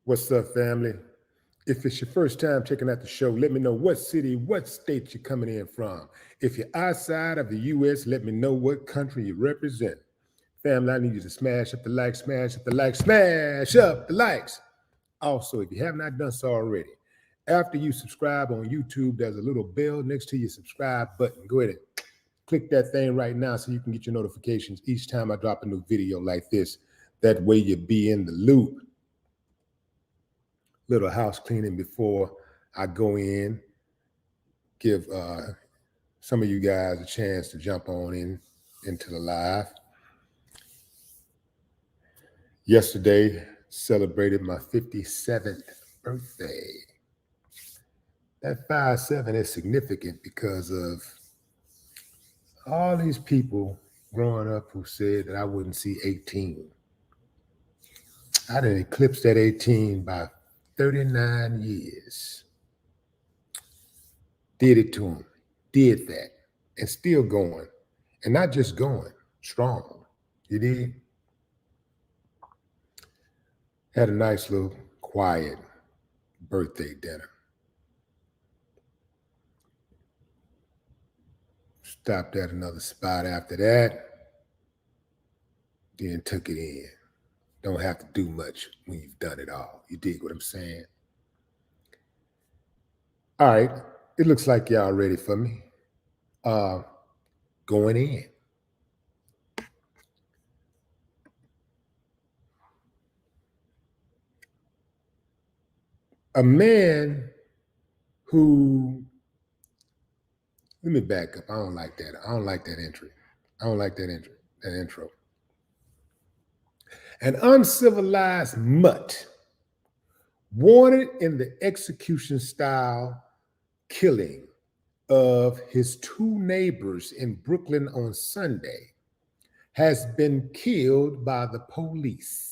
What's up, family? If it's your first time checking out the show, let me know what city, what state you're coming in from. If you're outside of the U.S., let me know what country you represent. Family, I need you to smash up the like, smash up the like, smash up the likes. Also, if you have not done so already, after you subscribe on YouTube, there's a little bell next to your subscribe button. Go ahead and click that thing right now so you can get your notifications each time I drop a new video like this. That way you'll be in the loop. Little house cleaning before I go in. Give some of you guys a chance to jump on into the live. Yesterday, celebrated my 57th birthday. That 5-7 is significant because of all these people growing up who said that I wouldn't see 18. I didn't eclipse that 18 by 39 years. Did it to them, did that, and still going. And not just going, strong. You did? Had a nice little quiet birthday dinner. Stopped at another spot after that. Then took it in. Don't have to do much when you've done it all. You dig what I'm saying? All right. It looks like y'all ready for me. Going in. A man who, let me back up. I don't like that. I don't like that entry. I don't like that intro. An uncivilized mutt wanted in the execution style killing of his two neighbors in Brooklyn on Sunday has been killed by the police.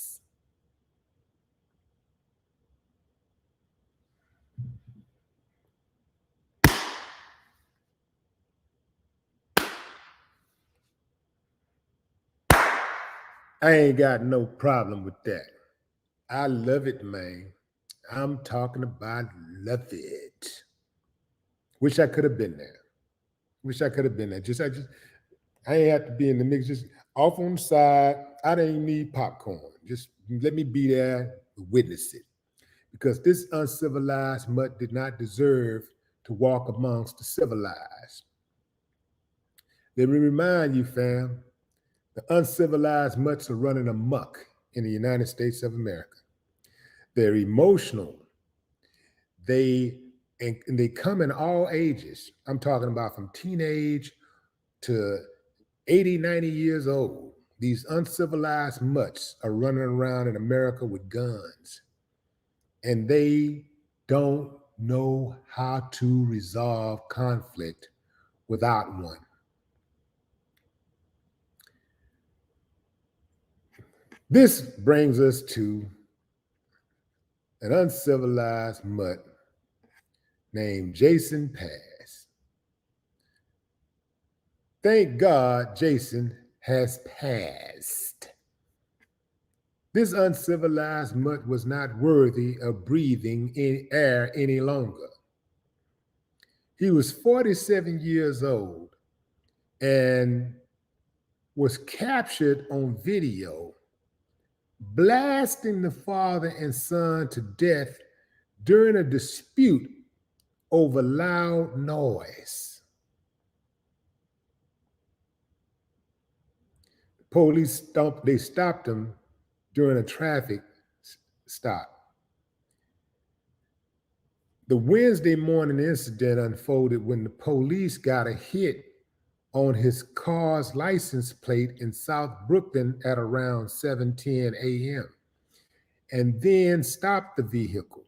I ain't got no problem with that. I love it, man. I'm talking about love it. Wish I could have been there. I ain't have to be in the mix. Just off on the side. I didn't need popcorn. Just let me be there to witness it. Because this uncivilized mutt did not deserve to walk amongst the civilized. Let me remind you, fam, the uncivilized mutts are running amok in the United States of America. They're emotional. They come in all ages. I'm talking about from teenage to 80, 90 years old. These uncivilized mutts are running around in America with guns. And they don't know how to resolve conflict without one. This brings us to an uncivilized mutt named Jason Pass. Thank God Jason has passed. This uncivilized mutt was not worthy of breathing in air any longer. He was 47 years old and was captured on video blasting the father and son to death during a dispute over loud noise. Police stopped him during a traffic stop. The Wednesday morning incident unfolded when the police got a hit on his car's license plate in South Brooklyn at around 7:10 a.m. and then stopped the vehicle.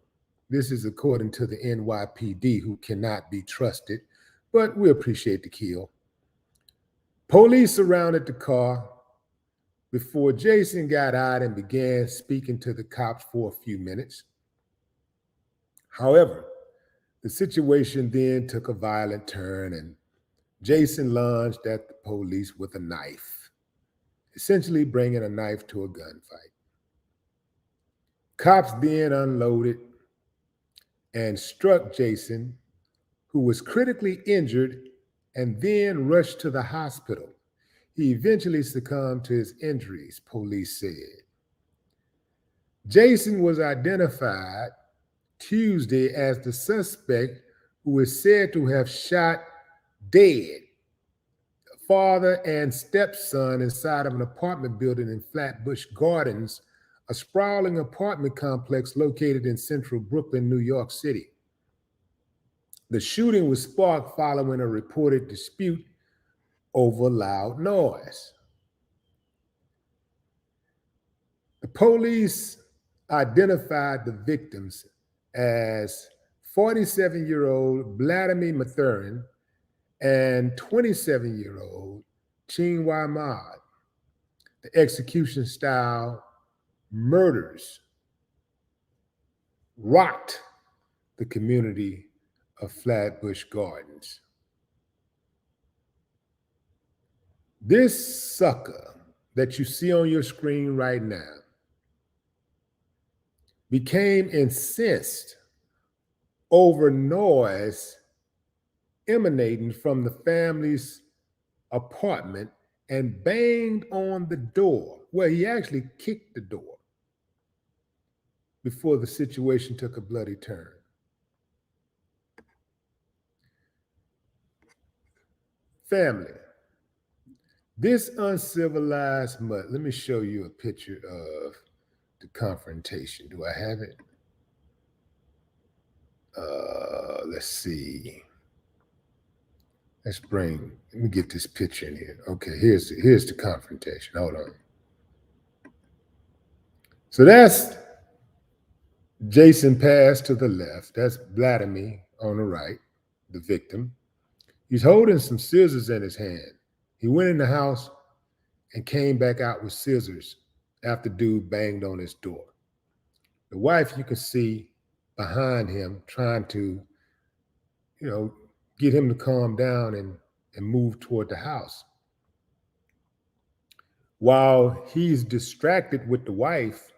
This is according to the NYPD, who cannot be trusted, but we appreciate the kill. Police surrounded the car before Jason got out and began speaking to the cops for a few minutes. However, the situation then took a violent turn and Jason lunged at the police with a knife, essentially bringing a knife to a gunfight. Cops then unloaded and struck Jason, who was critically injured and then rushed to the hospital. He eventually succumbed to his injuries, police said. Jason was identified Tuesday as the suspect who is said to have shot dead father and stepson inside of an apartment building in Flatbush Gardens, a sprawling apartment complex located in central Brooklyn, New York City. The shooting was sparked following a reported dispute over loud noise. The police identified the victims as 47-year-old Vladimir Mathurin and 27-year-old Chinwai Ahmad. The execution style murders rocked the community of Flatbush Gardens. This sucker that you see on your screen right now became incensed over noise emanating from the family's apartment and banged on the door. Well, he actually kicked the door before the situation took a bloody turn. Family, this uncivilized mutt, let me show you a picture of the confrontation. Do I have it? Let's see. Let me get this picture in here. Okay, here's the confrontation. Hold on. So that's Jason Pass to the left. That's Vladimir on the right, the victim. He's holding some scissors in his hand. He went in the house and came back out with scissors after dude banged on his door. The wife, you can see behind him trying to, get him to calm down and move toward the house. While he's distracted with the wife,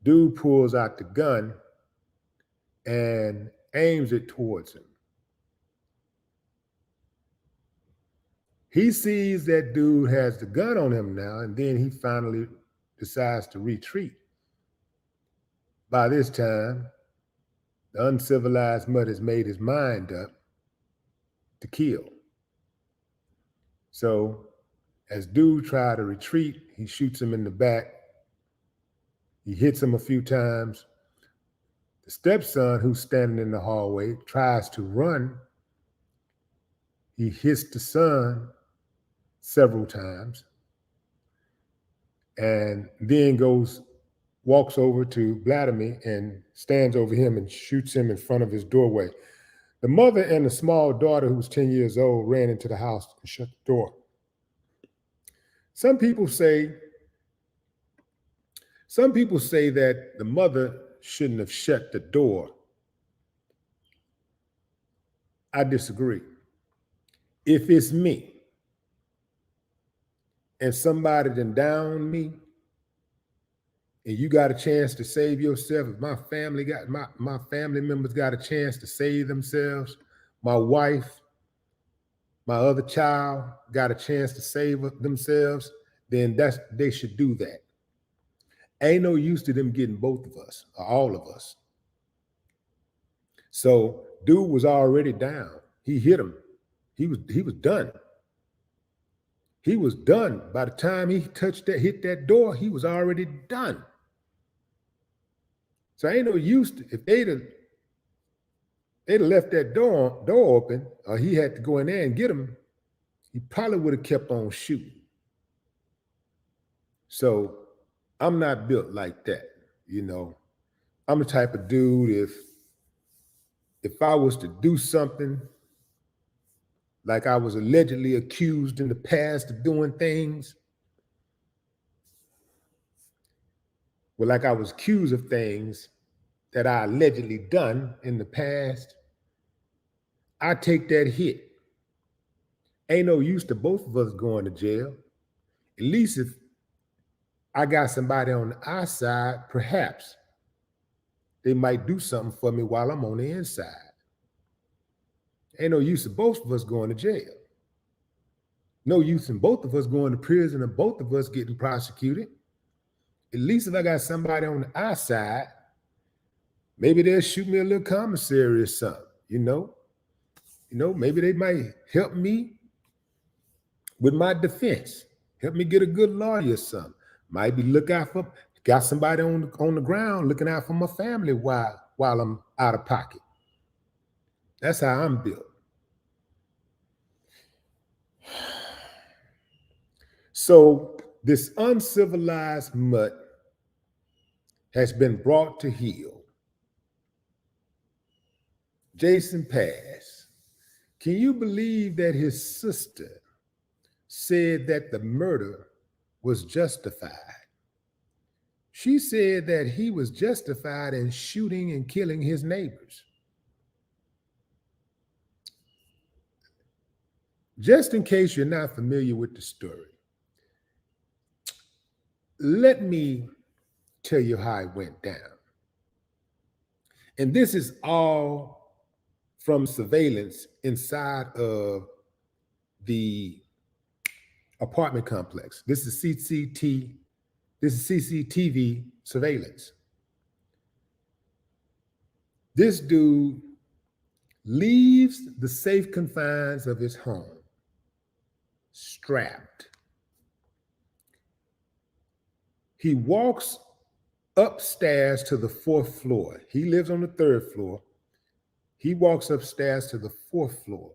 dude pulls out the gun and aims it towards him. He sees that dude has the gun on him now, and then he finally decides to retreat. By this time, the uncivilized mutt has made his mind up to kill. So, as dude tries to retreat, he shoots him in the back. He hits him a few times. The stepson, who's standing in the hallway, tries to run. He hits the son several times and then walks over to Vladimir and stands over him and shoots him in front of his doorway. The mother and the small daughter, who was 10 years old, ran into the house and shut the door. Some people say that the mother shouldn't have shut the door. I disagree. If it's me and somebody done downed me, and you got a chance to save yourself, if my family members got a chance to save themselves, my wife, my other child got a chance to save themselves, then they should do that. Ain't no use to them getting both of us or all of us. So dude was already down. He hit him. He was done. He was done. By the time he hit that door, he was already done. So ain't no use to, if they'd have left that door open, or he had to go in there and get him, he probably would have kept on shooting. So I'm not built like that, I'm the type of dude, if I was to do something, like I was allegedly accused in the past of doing things, like I was accused of things that I allegedly done in the past, I take that hit. Ain't no use to both of us going to jail. At least I got somebody on the outside, perhaps they might do something for me while I'm on the inside. Ain't no use in both of us going to jail. No use in both of us going to prison and both of us getting prosecuted. At least if I got somebody on the outside, maybe they'll shoot me a little commissary or something, maybe they might help me with my defense, help me get a good lawyer or something. Might be got somebody on the ground looking out for my family while I'm out of pocket. That's how I'm built. So this uncivilized mutt has been brought to heel. Jason Pass, can you believe that his sister said that the murder was justified? She said that he was justified in shooting and killing his neighbors. Just in case you're not familiar with the story, let me tell you how it went down. And this is all from surveillance inside of the apartment complex. This is CCTV surveillance. This dude leaves the safe confines of his home, strapped. He walks upstairs to the 4th floor. He lives on the 3rd floor. He walks upstairs to the 4th floor,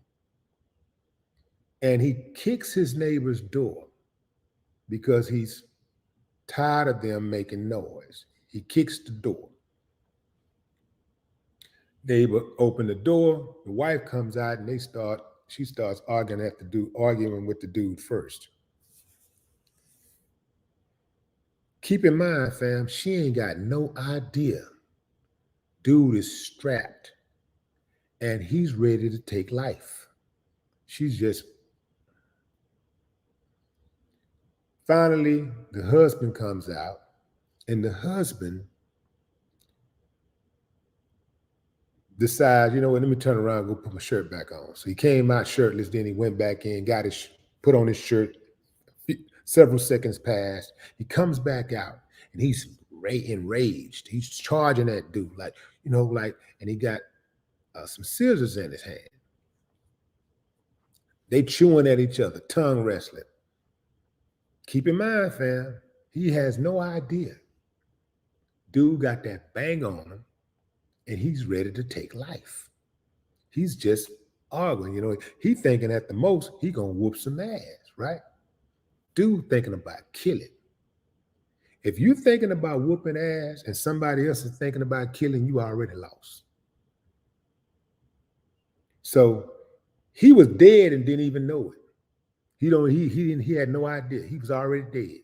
and he kicks his neighbor's door because he's tired of them making noise. He kicks the door. Neighbor opened the door. The wife comes out, and she starts arguing with the dude first. Keep in mind, fam, she ain't got no idea. Dude is strapped, and he's ready to take life. She's just... Finally, the husband comes out, and the husband decides, you know what, let me turn around and go put my shirt back on. So he came out shirtless, then he went back in, put on his shirt. Several seconds passed. He comes back out, and he's enraged. He's charging that dude, and he got some scissors in his hand. They chewing at each other, tongue wrestling. Keep in mind, fam, he has no idea. Dude got that bang on him, and he's ready to take life. He's just arguing, he thinking at the most he gonna whoop some ass, right? Dude thinking about killing. If you're thinking about whooping ass and somebody else is thinking about killing, you already lost. So he was dead and didn't even know it. He had no idea. He was already dead.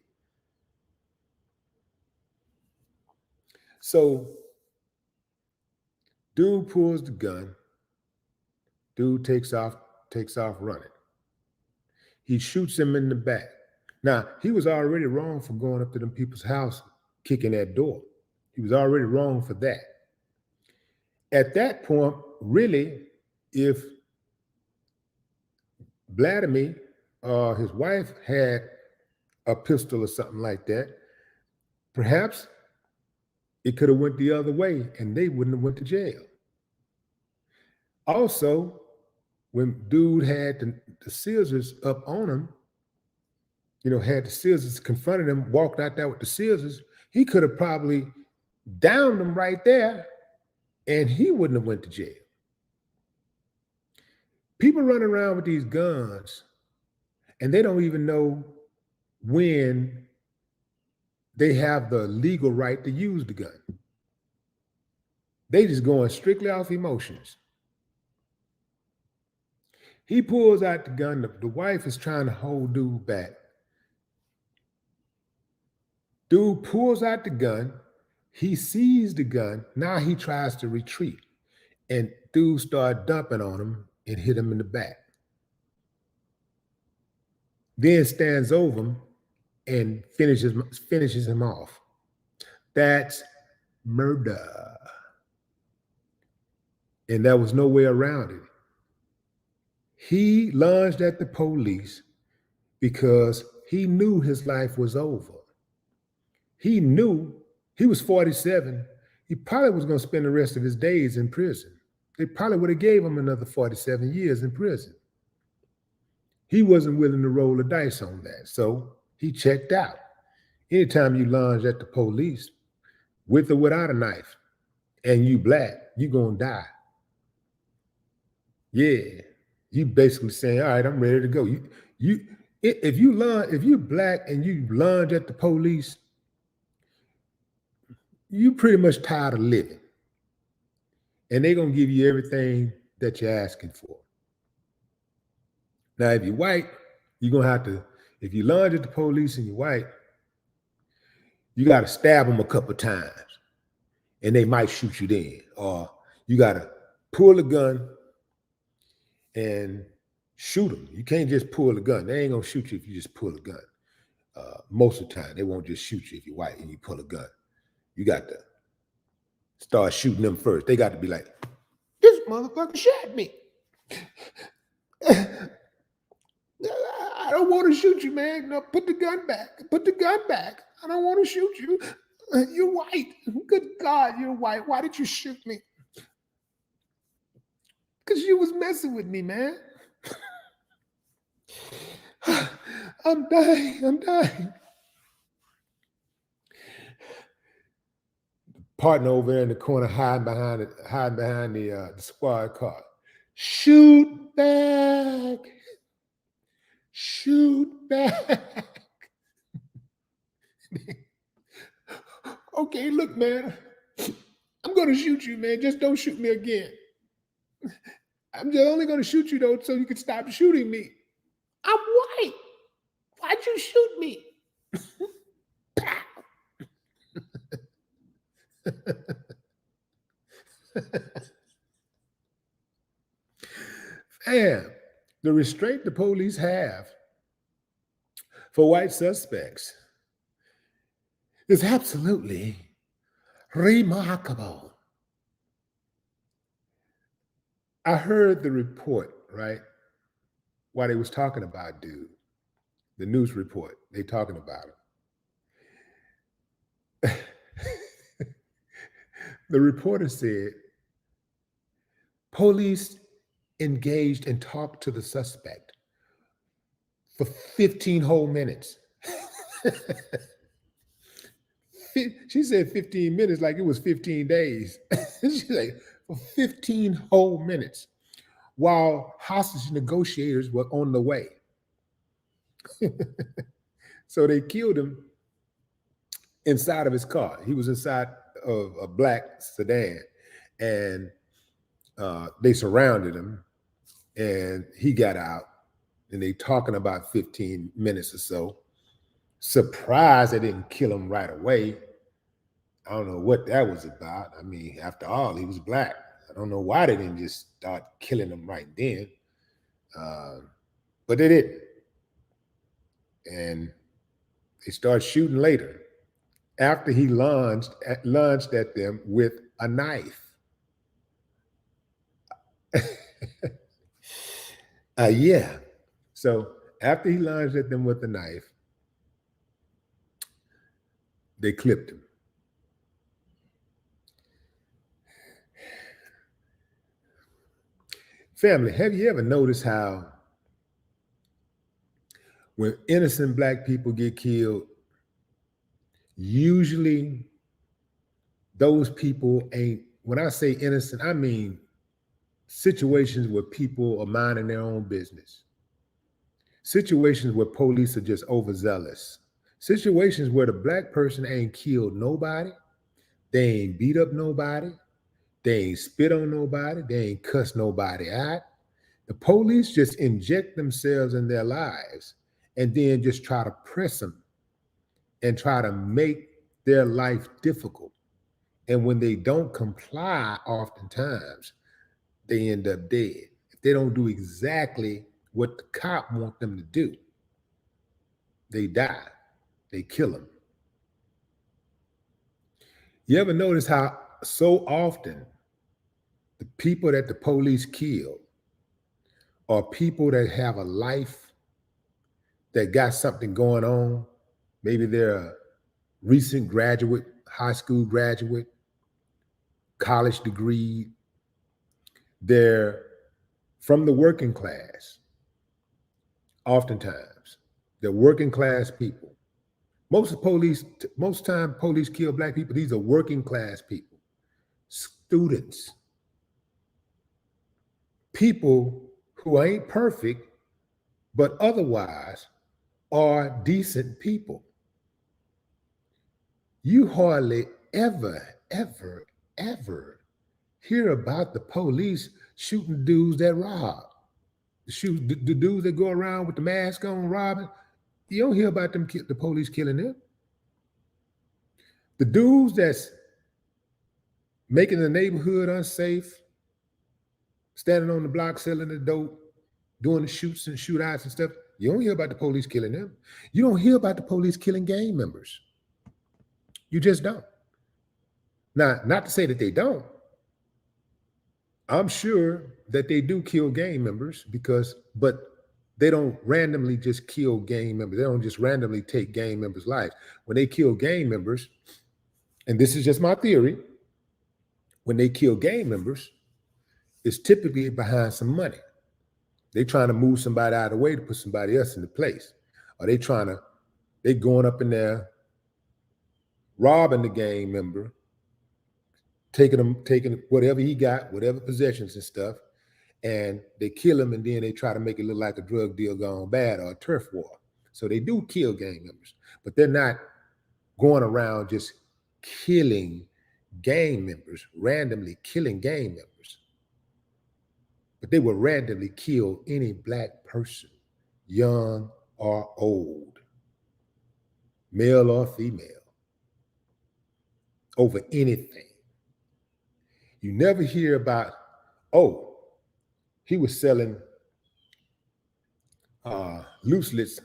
So dude pulls the gun. Dude takes off running. He shoots him in the back. Now, he was already wrong for going up to them people's house, kicking that door. He was already wrong for that. At that point, really, if Vladimir or his wife had a pistol or something like that, perhaps it could have went the other way and they wouldn't have went to jail. Also, when dude had the scissors up on him, had the scissors confronted him, walked out there with the scissors, he could have probably downed him right there and he wouldn't have went to jail. People run around with these guns and they don't even know when they have the legal right to use the gun. They just going strictly off emotions. He pulls out the gun. The wife is trying to hold dude back. Dude pulls out the gun. He sees the gun. Now he tries to retreat. And dude started dumping on him and hit him in the back. Then stands over him and finishes him off. That's murder. And there was no way around it. He lunged at the police because he knew his life was over. He knew he was 47. He probably was going to spend the rest of his days in prison. They probably would have gave him another 47 years in prison. He wasn't willing to roll the dice on that. So he checked out. Anytime you lunge at the police, with or without a knife, and you black, you're going to die. Yeah. You basically saying, all right, I'm ready to go. If you're black and you lunge at the police, you pretty much tired of living. And they're going to give you everything that you're asking for. Now, if you're white, you're going to have to, if you lunge at the police and you're white, you got to stab them a couple of times and they might shoot you then. Or you got to pull a gun and shoot them. You can't just pull a gun. They ain't going to shoot you if you just pull a gun. Most of the time, they won't just shoot you if you're white and you pull a gun. You got to start shooting them first. They got to be like, this motherfucker shot me. I don't want to shoot you, man. No, put the gun back. Put the gun back. I don't want to shoot you. You're white. Good God, you're white. Why did you shoot me? Because you was messing with me, man. I'm dying. I'm dying. Partner over there in the corner hiding behind the squad car. Shoot back. Shoot back. Okay, look, man. I'm going to shoot you, man. Just don't shoot me again. I'm just only going to shoot you, though, so you can stop shooting me. I'm white. Why'd you shoot me? Fam, the restraint the police have for white suspects is absolutely remarkable. I heard the report, right? While they was talking about dude, the news report, they talking about him. The reporter said, police engaged and talked to the suspect for 15 whole minutes. She said 15 minutes like it was 15 days. She's like, for 15 whole minutes while hostage negotiators were on the way. So they killed him inside of his car. He was inside of a black sedan and they surrounded him and he got out and they talking about 15 minutes or so. Surprised they didn't kill him right away. I don't know what that was about. I mean, after all, he was black. I don't know why they didn't just start killing him right then. But they didn't. And they started shooting later after he lunged at them with a knife. Yeah. So after he lunged at them with a knife, they clipped him. Family, have you ever noticed how when innocent black people get killed, usually those people ain't, when I say innocent, I mean situations where people are minding their own business. Situations where police are just overzealous. Situations where the black person ain't killed nobody. They ain't beat up nobody. They ain't spit on nobody. They ain't cussed nobody out. The police just inject themselves in their lives and then just try to press them and try to make their life difficult. And when they don't comply, oftentimes, they end up dead. If they don't do exactly what the cop want them to do, they die. they kill them. You ever notice how so often the people that the police kill are people that have a life, that got something going on? Maybe they're a recent graduate, high school graduate, college degree. They're from the working class. Oftentimes, they're working class people. Most time police kill black people. These are working class people, students, people who ain't perfect, but otherwise are decent people. You hardly ever hear about the police shooting dudes that rob. The dudes that go around with the mask on robbing. You don't hear about them, the police killing them. The dudes that's making the neighborhood unsafe, standing on the block selling the dope, doing the shoots and shootouts and stuff, you don't hear about the police killing them. You don't hear about the police killing gang members. You just don't. Now, not to say that they don't. I'm sure that they do kill gang members but they don't randomly just kill gang members. They don't just randomly take gang members' lives. When they kill gang members, and this is just my theory, when they kill gang members, it's typically behind some money. They trying to move somebody out of the way to put somebody else in the place. Or they going up in there, robbing the gang member, taking whatever he got, whatever possessions and stuff, and they kill him, and then they try to make it look like a drug deal gone bad or a turf war. So they do kill gang members, but they're not going around just killing gang members, randomly killing gang members. But they will randomly kill any black person, young or old, male or female, over anything. You never hear about, oh, he was selling loose lips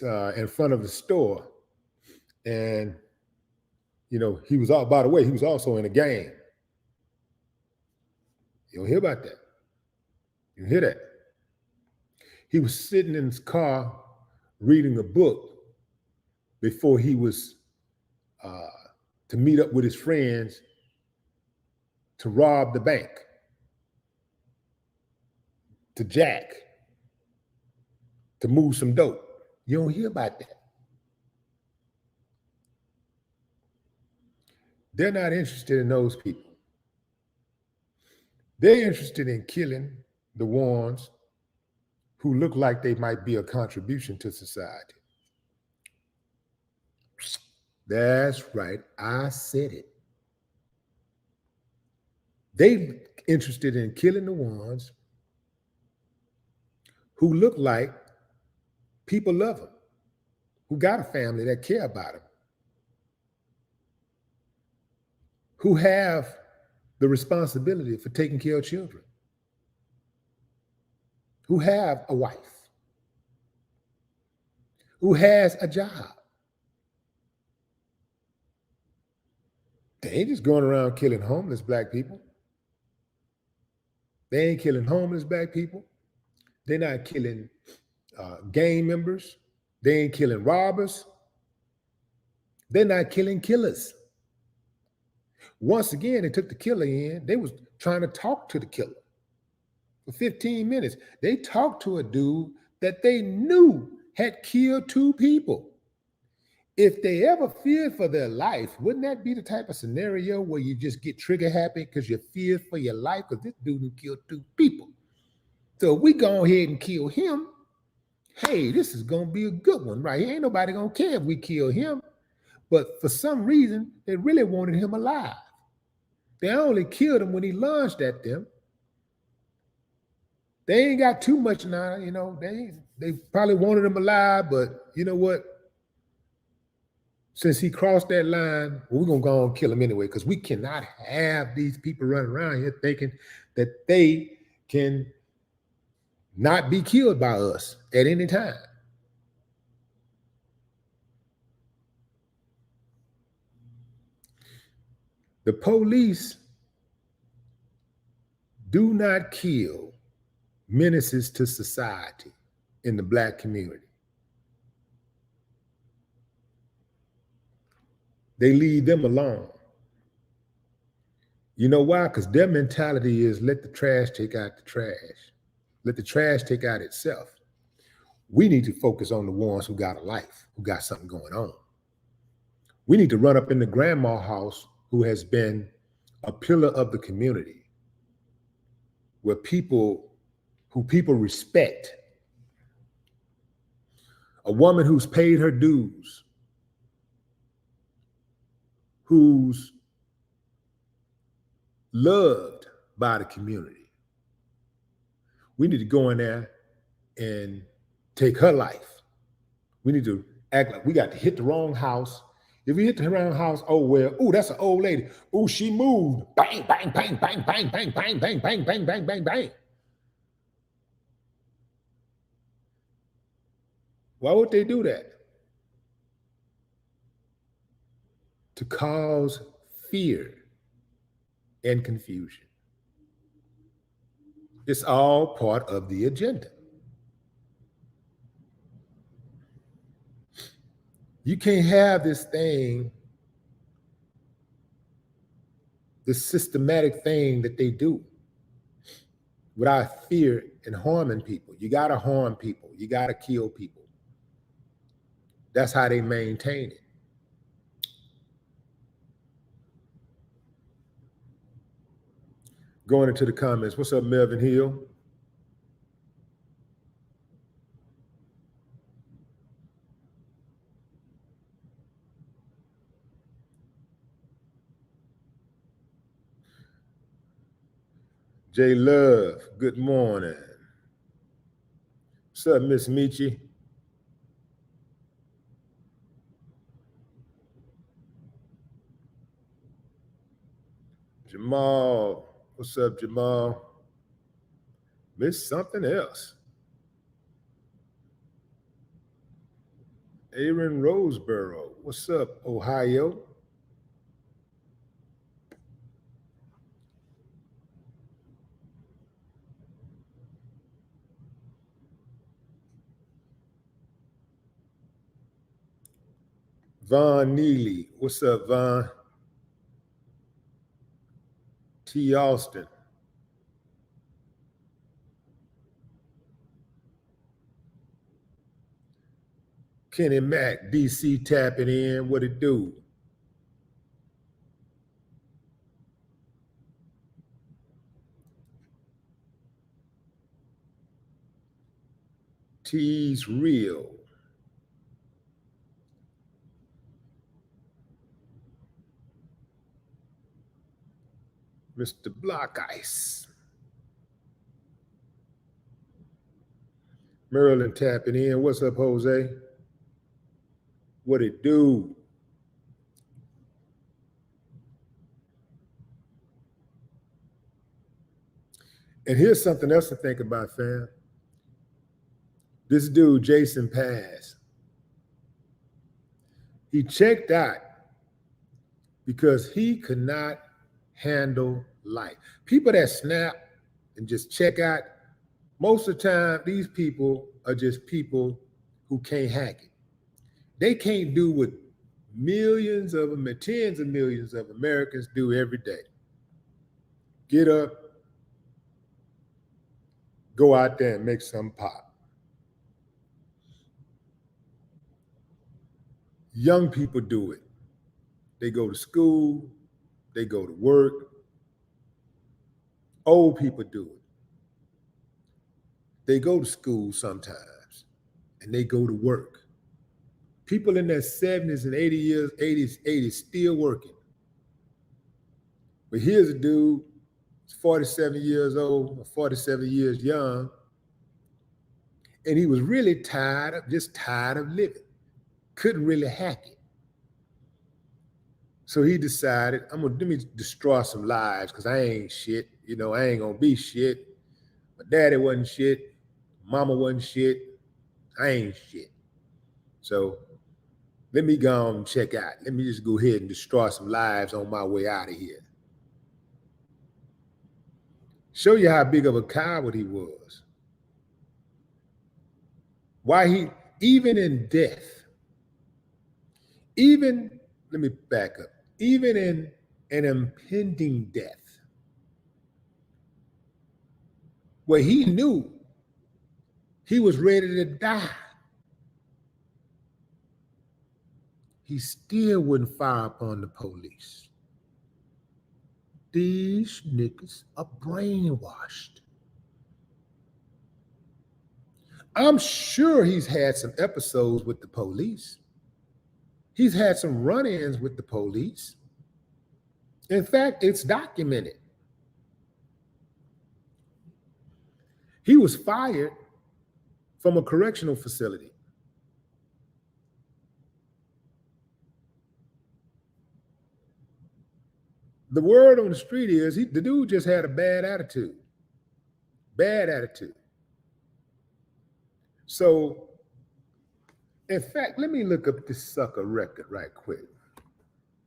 in front of the store, and he was all, by the way, he was also in a gang. You don't hear about that. You don't hear that. He was sitting in his car reading a book before he was to meet up with his friends to rob the bank, to jack, to move some dope. You don't hear about that. They're not interested in those people. They're interested in killing the ones who look like they might be a contribution to society. That's right, I said it. They're interested in killing the ones who look like people love them, who got a family that care about them, who have the responsibility for taking care of children, who have a wife, who has a job. They ain't just going around killing homeless black people. They ain't killing homeless black people. They're not killing gang members. They ain't killing robbers. They're not killing killers. Once again, they took the killer in. They was trying to talk to the killer for 15 minutes. They talked to a dude that they knew had killed 2 people. If they ever feared for their life, wouldn't that be the type of scenario where you just get trigger happy because you fear for your life because this dude killed 2 people? So if we go ahead and kill him, hey, this is going to be a good one, right? Ain't nobody going to care if we kill him. But for some reason, they really wanted him alive. They only killed him when he lunged at them. They ain't got too much now, they probably wanted him alive, but you know what? Since he crossed that line, well, we're going to go and kill him anyway, because we cannot have these people running around here thinking that they can not be killed by us at any time. The police do not kill menaces to society in the Black community. They leave them alone. You know why? Because their mentality is let the trash take out the trash. Let the trash take out itself. We need to focus on the ones who got a life, who got something going on. We need to run up in the grandma house who has been a pillar of the community, where people respect. A woman who's paid her dues, who's loved by the community. We need to go in there and take her life. We need to act like we got to hit the wrong house. If we hit the wrong house, oh well, oh, that's an old lady. Oh, she moved. Bang, bang, bang, bang, bang, bang, bang, bang, bang, bang, bang, bang, bang. Why would they do that? To cause fear and confusion. It's all part of the agenda. You can't have this thing, this systematic thing that they do without fear and harming people. You got to harm people. You got to kill people. That's how they maintain it. Going into the comments. What's up, Melvin Hill? J Love, good morning. What's up, Miss Michi? Jamal, what's up, Jamal? Missed something else. Aaron Roseboro, what's up, Ohio? Von Neely, what's up, Von? T. Austin. Kenny Mack, DC tapping in, what it do? T's real. Mr. Block Ice. Maryland tapping in. What's up, Jose? What it do? And here's something else to think about, fam. This dude, Jason Paz, he checked out because he could not handle life. People that snap and just check out, most of the time, these people are just people who can't hack it. They can't do what millions of them and tens of millions of Americans do every day. Get up, go out there and make some pop. Young people do it. They go to school, they go to work. Old people do it. They go to school sometimes and they go to work. People in their 70s and 80s still working. But here's a dude, 47 years old, 47 years young, and he was really tired of living. Couldn't really hack it. So he decided, let me destroy some lives because I ain't shit. I ain't gonna be shit. My daddy wasn't shit. Mama wasn't shit. I ain't shit. So Let me go and check out. Let me just go ahead and destroy some lives on my way out of here. Show you how big of a coward he was. Why he, even in death, even, let me back up, even in an impending death, where he knew he was ready to die, he still wouldn't fire upon the police. These niggas are brainwashed. I'm sure he's had some episodes with the police. He's had some run-ins with the police. In fact, it's documented. He was fired from a correctional facility. The word on the street is the dude just had a bad attitude. Bad attitude. So, in fact, let me look up this sucker record right quick.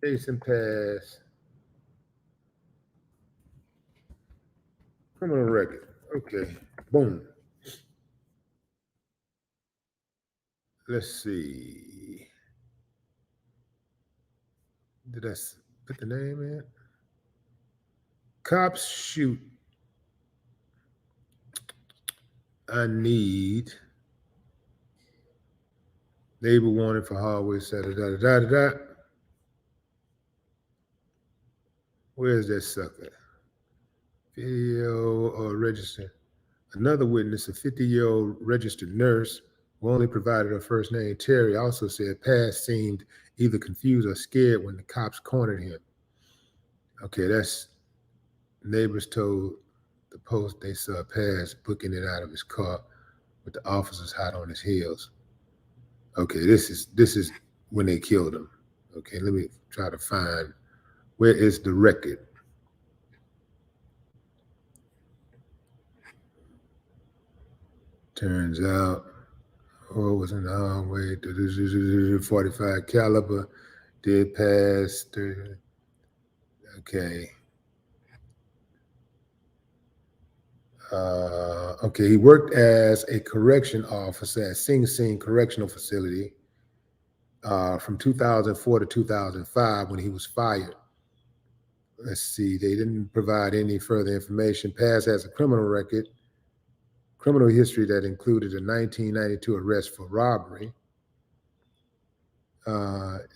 Jason Pass. Criminal record. Okay. Boom. Let's see. Did I put the name in? Cops shoot. I need. Neighbor wanted for hallway Saturday. Da, da, da, da, da. Where's that sucker? Video or register. Another witness, a 50-year-old registered nurse, who only provided her first name, Terry, also said Pass seemed either confused or scared when the cops cornered him. Okay, that's neighbors told the Post they saw Pass booking it out of his car with the officers hot on his heels. Okay, this is when they killed him. Okay, let me try to find where is the record. Turns out, was in the hallway. 45 caliber, did pass. 30. Okay. Okay, he worked as a correction officer at Sing Sing Correctional Facility from 2004 to 2005 when he was fired. Let's see, they didn't provide any further information. Pass has a criminal record, criminal history that included a 1992 arrest for robbery.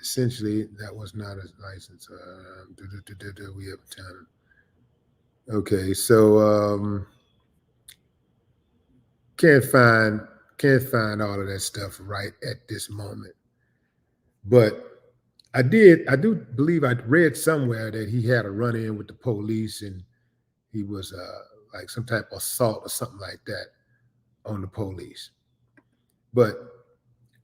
Essentially, that was not a license. We have time. Okay, so can't find all of that stuff right at this moment. But I do believe I read somewhere that he had a run-in with the police and he was like some type of assault or something like that on the police. But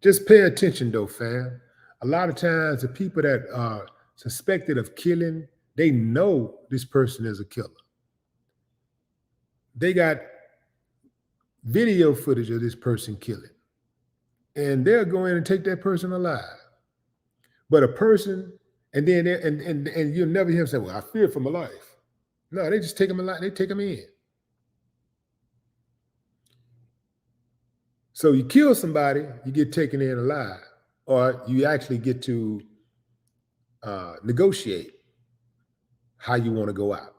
just pay attention though, fam. A lot of times the people that are suspected of killing, they know this person is a killer. They got video footage of this person killing. And they'll go in and take that person alive. But a person, and then and you'll never hear him say, well, I fear for my life. No, they just take them alive, they take them in. So you kill somebody, you get taken in alive, or you actually get to negotiate how you want to go out.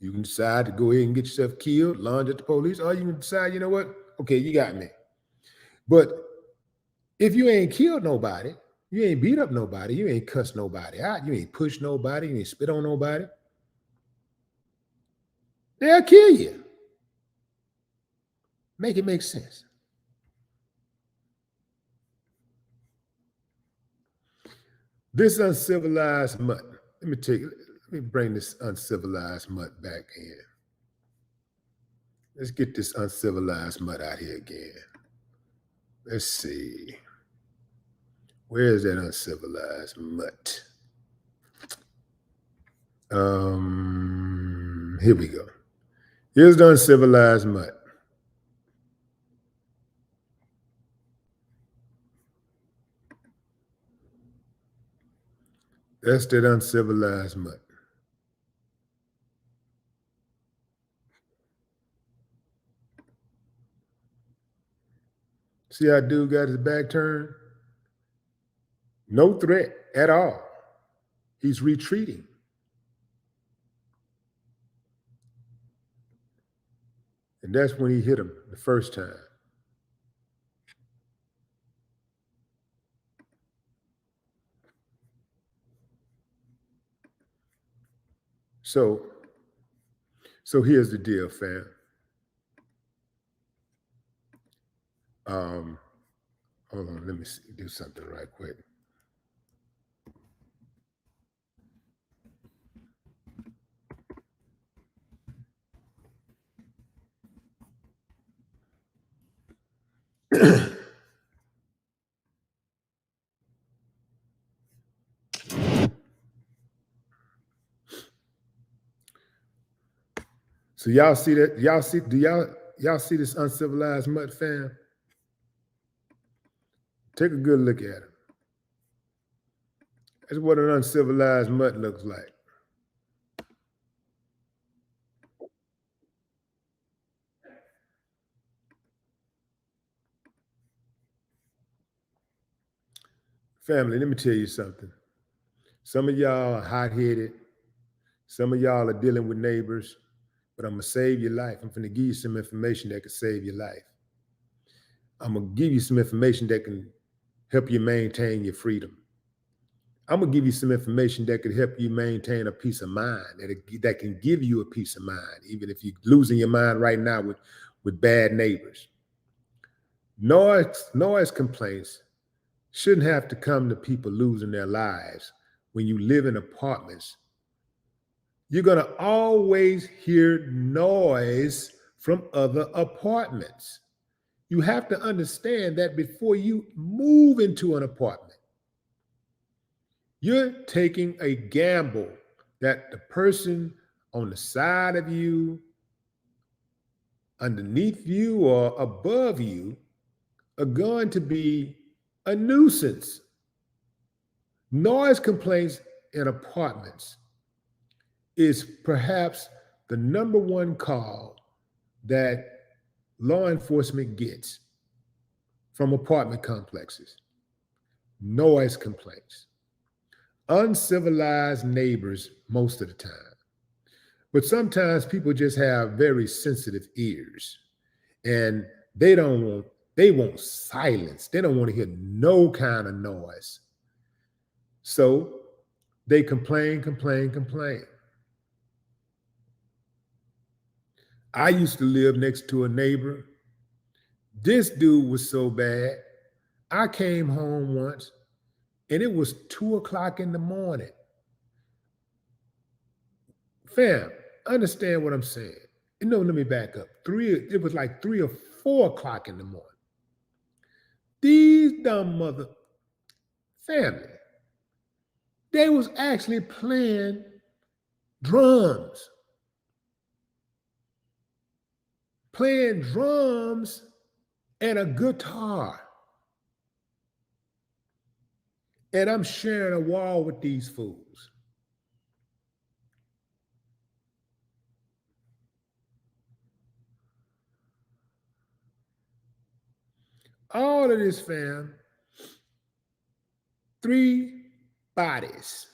You can decide to go ahead and get yourself killed, lunge at the police, or you can decide, you know what? Okay, you got me. But if you ain't killed nobody, you ain't beat up nobody, you ain't cussed nobody out, you ain't pushed nobody, you ain't spit on nobody, they'll kill you. Make it make sense. This uncivilized mutt. Let me bring this uncivilized mutt back in. Let's get this uncivilized mutt out here again. Let's see. Where is that uncivilized mutt? Here we go. Here's the uncivilized mutt. That's that uncivilized mutt. See how dude got his back turned? No threat at all. He's retreating. And that's when he hit him the first time. So here's the deal, fam. Hold on, let me do something right quick. So y'all see that? Y'all see this uncivilized mutt, fam? Take a good look at him. That's what an uncivilized mutt looks like. Family, let me tell you something. Some of y'all are hot-headed. Some of y'all are dealing with neighbors, but I'm gonna save your life. I'm gonna give you some information that can save your life. I'm gonna give you some information that can help you maintain your freedom. I'm gonna give you some information that could help you maintain a peace of mind, that can give you a peace of mind, even if you're losing your mind right now with bad neighbors. Noise complaints shouldn't have to come to people losing their lives. When you live in apartments, you're gonna always hear noise from other apartments. You have to understand that before you move into an apartment, you're taking a gamble that the person on the side of you, underneath you, or above you are going to be a nuisance. Noise complaints in apartments is perhaps the number one call that law enforcement gets from apartment complexes. Noise complaints. Uncivilized neighbors most of the time. But sometimes people just have very sensitive ears and they want silence. They don't want to hear no kind of noise. So they complain. I used to live next to a neighbor. This dude was so bad. I came home once and it was 2:00 in the morning. Fam, understand what I'm saying. No, let me back up. It was like 3 or 4 o'clock in the morning. These dumb mother family, they was actually playing drums. Playing drums and a guitar. And I'm sharing a wall with these fools. All of this, fam, 3 bodies,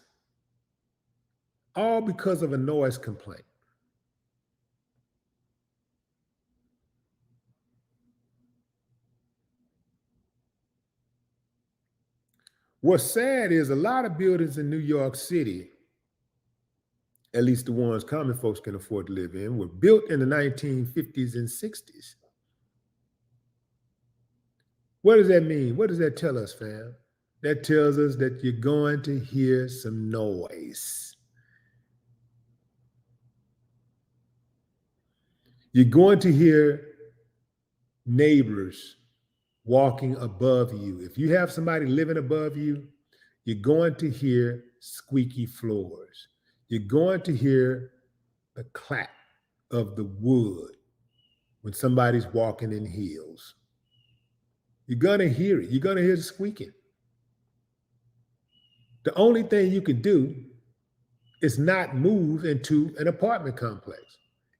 all because of a noise complaint. What's sad is a lot of buildings in New York City, at least the ones common folks can afford to live in, were built in the 1950s and 60s. What does that mean? What does that tell us, fam? That tells us that you're going to hear some noise. You're going to hear neighbors walking above you. If you have somebody living above you, you're going to hear squeaky floors. You're going to hear the clack of the wood when somebody's walking in heels. You're going to hear it. You're going to hear the squeaking. The only thing you can do is not move into an apartment complex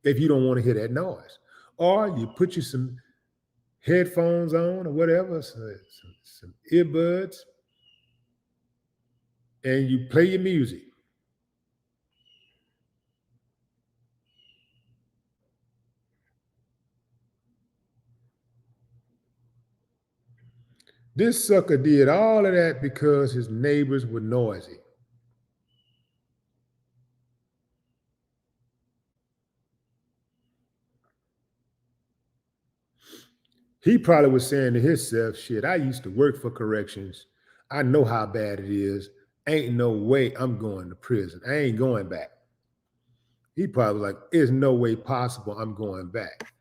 if you don't want to hear that noise. Or you put you some headphones on or whatever, some earbuds, and you play your music. This sucker did all of that because his neighbors were noisy. He probably was saying to himself, shit, I used to work for corrections. I know how bad it is. Ain't no way I'm going to prison. I ain't going back. He probably was like, there's no way possible I'm going back.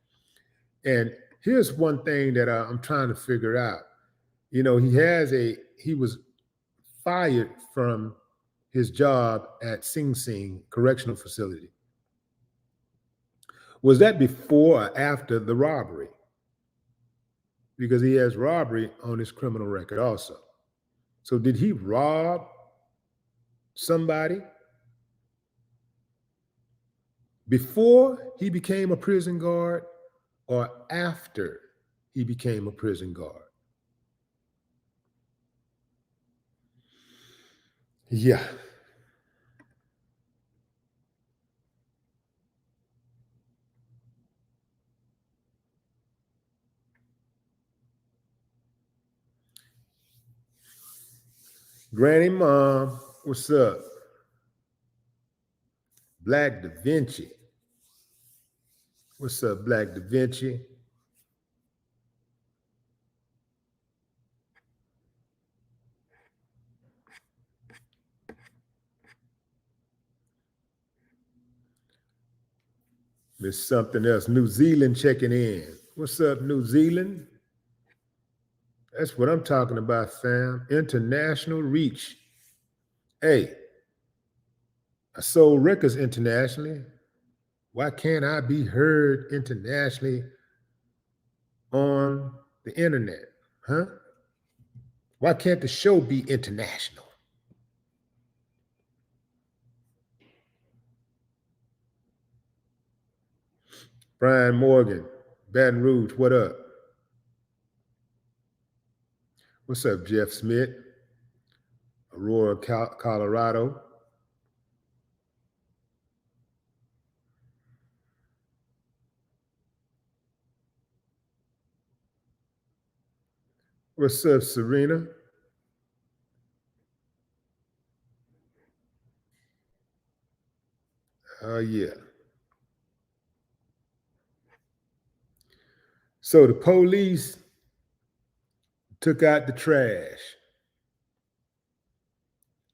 And here's one thing that I'm trying to figure out. You know, he was fired from his job at Sing Sing Correctional Facility. Was that before or after the robbery? Because he has robbery on his criminal record also. So did he rob somebody before he became a prison guard or after he became a prison guard? Yeah. Granny Mom, what's up? Black Da Vinci. What's up, Black Da Vinci? There's something else. New Zealand checking in. What's up, New Zealand? That's what I'm talking about, fam. International reach. Hey, I sold records internationally. Why can't I be heard internationally on the internet? Huh? Why can't the show be international? Brian Morgan, Baton Rouge, what up? What's up, Jeff Smith? Aurora, Colorado. What's up, Serena? Oh, yeah. So the police took out the trash.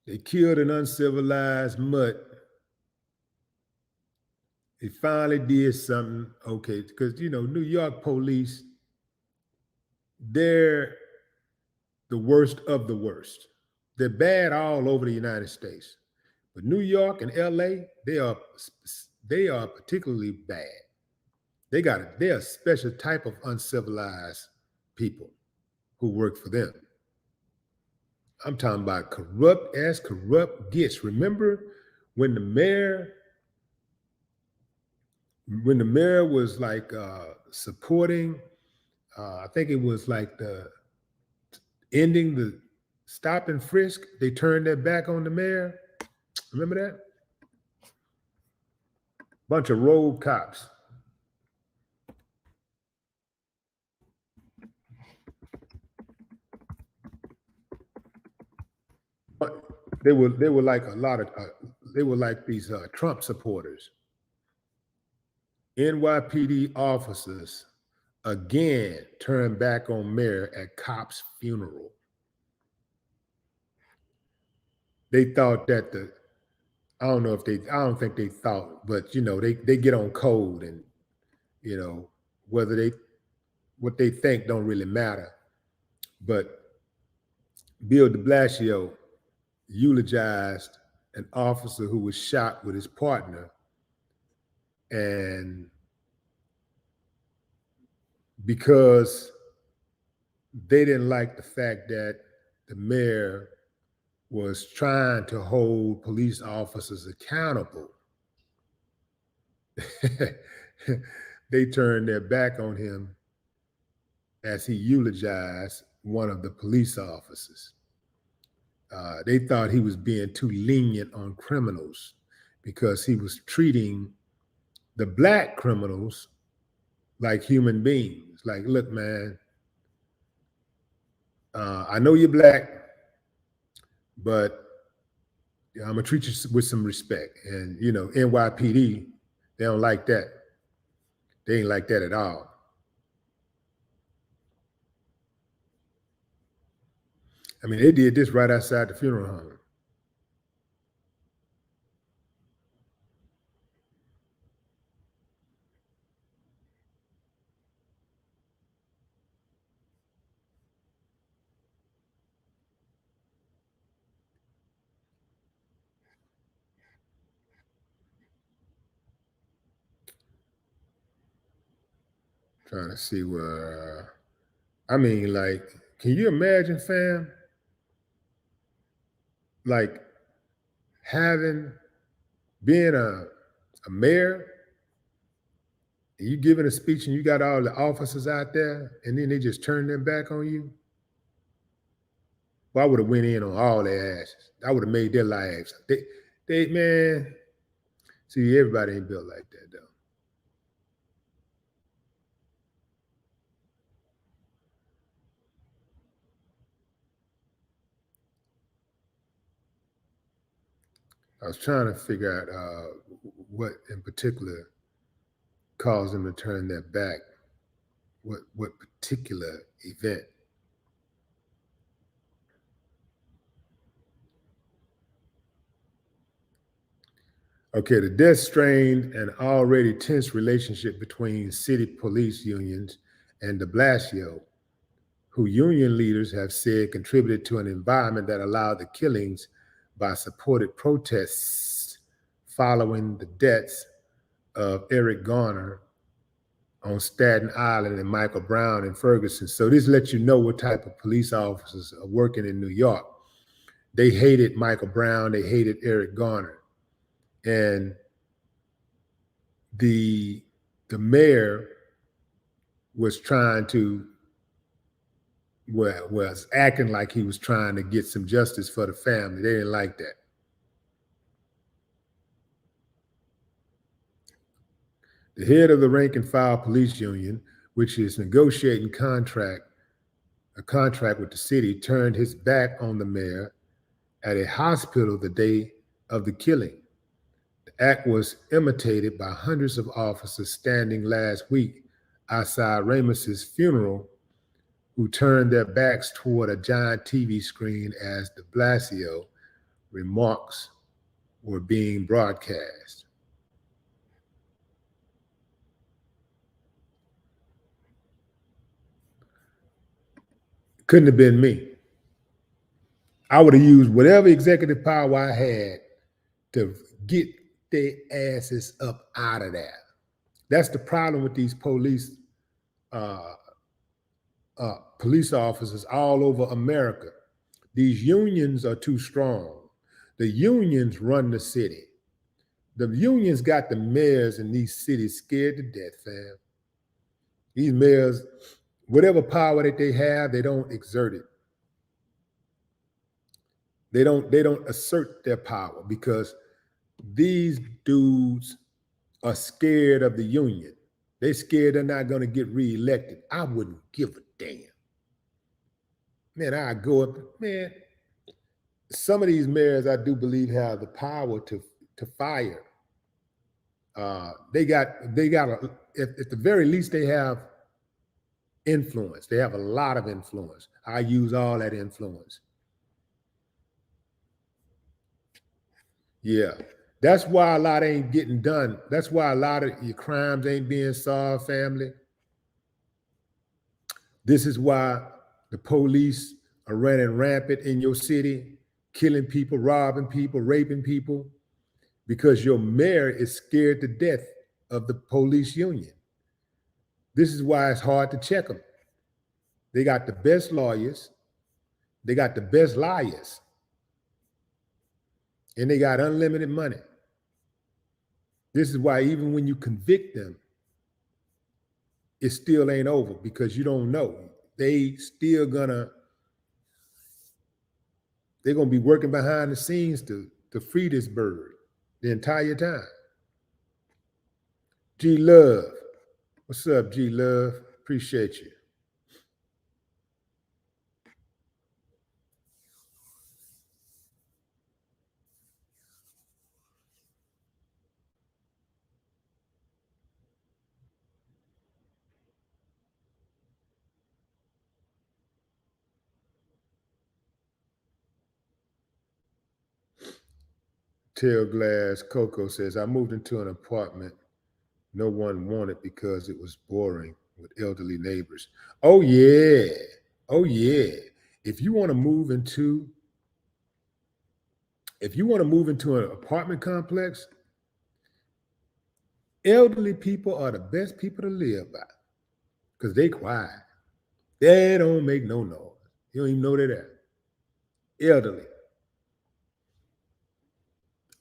They killed an uncivilized mutt. They finally did something, okay, because, you know, New York police, they're the worst of the worst. They're bad all over the United States. But New York and LA, they are particularly bad. They're a special type of uncivilized people who work for them. I'm talking about corrupt as corrupt gets. Remember when the mayor was like supporting, I think it was like the ending the stop and frisk, they turned their back on the mayor. Remember that? Bunch of rogue cops. But they were like a lot of they were like these Trump supporters. NYPD officers again turned back on mayor at cop's funeral. They thought that I don't think they thought, but you know, they get on code, and you know, what they think don't really matter. But Bill de Blasio eulogized an officer who was shot with his partner, and because they didn't like the fact that the mayor was trying to hold police officers accountable. They turned their back on him as he eulogized one of the police officers. They thought he was being too lenient on criminals because he was treating the black criminals like human beings. Like, look, man, I know you're black, but I'm gonna treat you with some respect. And you know, NYPD, they don't like that. They ain't like that at all. I mean, they did this right outside the funeral home. Trying to see where, I mean, like, can you imagine, fam? Like being a mayor, and you giving a speech and you got all the officers out there, and then they just turn their back on you. Well, I would have went in on all their asses. I would have made their lives. They man, see, everybody ain't built like that though. I was trying to figure out what in particular caused them to turn their back. What particular event? Okay, the death strained an already tense relationship between city police unions and de Blasio, who union leaders have said contributed to an environment that allowed the killings by supported protests following the deaths of Eric Garner on Staten Island and Michael Brown in Ferguson. So this lets you know what type of police officers are working in New York. They hated Michael Brown, they hated Eric Garner. And the mayor was trying to, was acting like he was trying to get some justice for the family. They didn't like that. The head of the rank and file police union, which is negotiating a contract with the city, turned his back on the mayor at a hospital the day of the killing. The act was imitated by hundreds of officers standing last week outside Ramos's funeral, who turned their backs toward a giant TV screen as de Blasio remarks were being broadcast. Couldn't have been me. I would have used whatever executive power I had to get their asses up out of there. That's the problem with these police officers all over America. These unions are too strong. The unions run the city. The unions got the mayors in these cities scared to death, fam. These mayors, whatever power that they have, they don't exert it. They don't assert their power because these dudes are scared of the union. They scared they're not going to get reelected. I wouldn't give a damn. Man, I go up, man. Some of these mayors, I do believe, have the power to fire. They got at the very least, they have influence. They have a lot of influence. I use all that influence. Yeah. That's why a lot ain't getting done. That's why a lot of your crimes ain't being solved, family. This is why the police are running rampant in your city, killing people, robbing people, raping people, because your mayor is scared to death of the police union. This is why it's hard to check them. They got the best lawyers. They got the best liars. and they got unlimited money. This is why even when you convict them, it still ain't over because you don't know. They're gonna be working behind the scenes to free this bird the entire time. G Love. What's up, G Love? Appreciate you. Tail Glass Coco says, I moved into an apartment no one wanted because it was boring with elderly neighbors. Oh, yeah. Oh, yeah. If you want to move into an apartment complex, elderly people are the best people to live by because they quiet. They don't make no noise. You don't even know they're there. Elderly.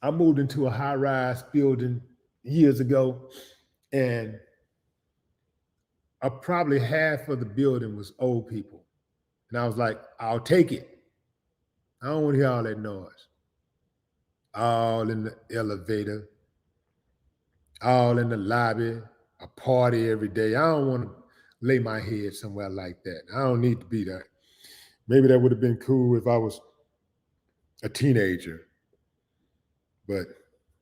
I moved into a high-rise building years ago, and probably half of the building was old people. And I was like, I'll take it. I don't want to hear all that noise. All in the elevator, all in the lobby, a party every day. I don't want to lay my head somewhere like that. I don't need to be there. Maybe that would have been cool if I was a teenager. But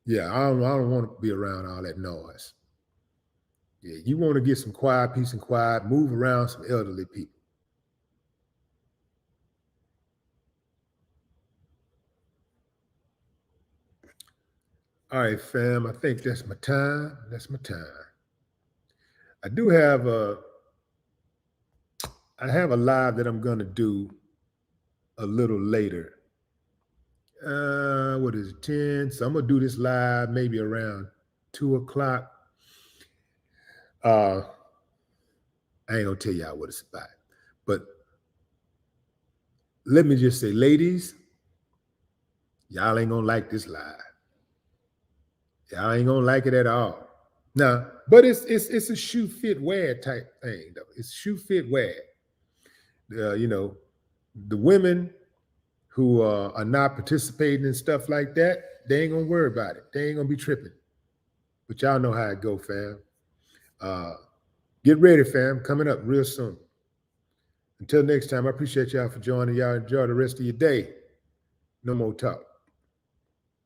yeah, I don't want to be around all that noise. Yeah, you want to get some quiet, peace and quiet, move around some elderly people. All right, fam, I think that's my time. That's my time. I do have a live that I'm going to do a little later. What is it, 10? So I'm going to do this live maybe around 2 o'clock. I ain't going to tell y'all what it's about. But let me just say, ladies, y'all ain't going to like this live. Y'all ain't going to like it at all. Now, but it's a shoe fit wear type thing, though. It's shoe fit wear. You know, the women who are not participating in stuff like that, they ain't gonna worry about it. They ain't gonna be tripping. But y'all know how it go, fam. Get ready, fam. Coming up real soon. Until next time, I appreciate y'all for joining. Y'all enjoy the rest of your day. No more talk.